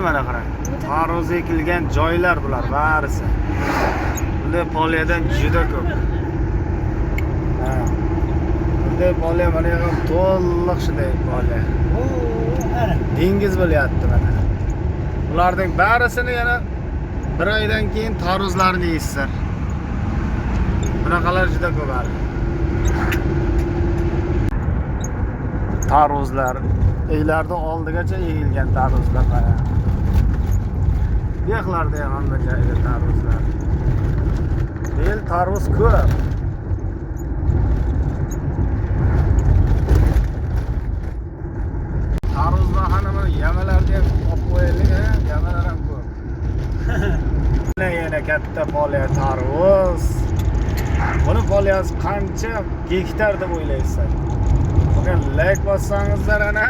mana qarang. Tarvuz ekilgan joylar bular barisi. Bunday poliyadan juda ko'p. Ha. Bunday poliya mana ham to'liq shunday poliya. Dengiz bo'lyapti mana. Ularning barisini yana bir oydan keyin tarvuzlarni yeysizlar. Bunaqalar juda ko'p hali. Tarvuzlar uylarda oldigacha egilgan tarvuzlar mana. Yo'qlarda ham hamma joyda tarvuzlar. El tarvuz ko'p. Tarvuzlar hamma yamalarda ham olib qo'yilgan, yamalar ham ko'p. Yana katta poliya tarvuz. Buni poliyasi qancha gektar deb o'ylaysizlar? Buni like bossangizlar ana.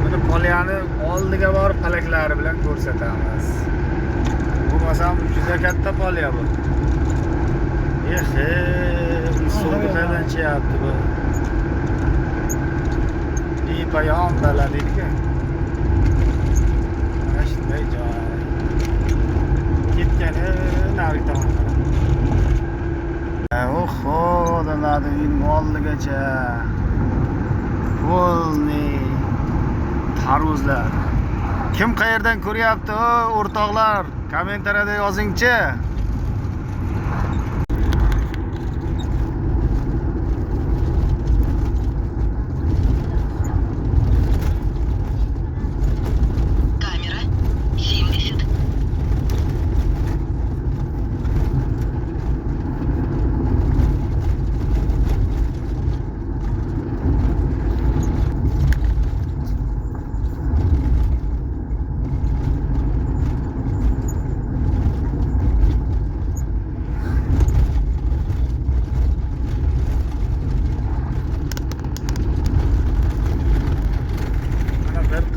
Buni poliyani oldiga borib palaklari bilan ko'rsatamiz. Bu masam juda katta poliya bu. So'nggi qaydan chiqyapti bu? Payon daladiki. Mana shunday joy. Ketgani nari tomonga. Oho, dalada uning oldigacha. Volni tarvuzlar. Kim qayerdan ko'ryapti, o'rtoqlar? Kommentariyada yozingchi.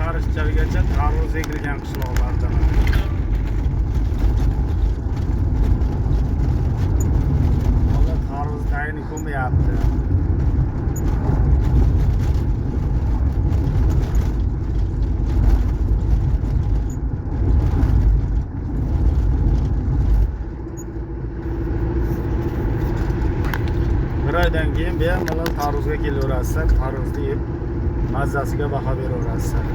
Qarishchagacha tarvuz ekilgan qishloqlardan. Hozir tarvuz tayini ko'mayapti. Bir oydan keyin bemalol tarvuzga kelaverasizlar, tarvuzni yeb mazzasiga baho beraverasizlar.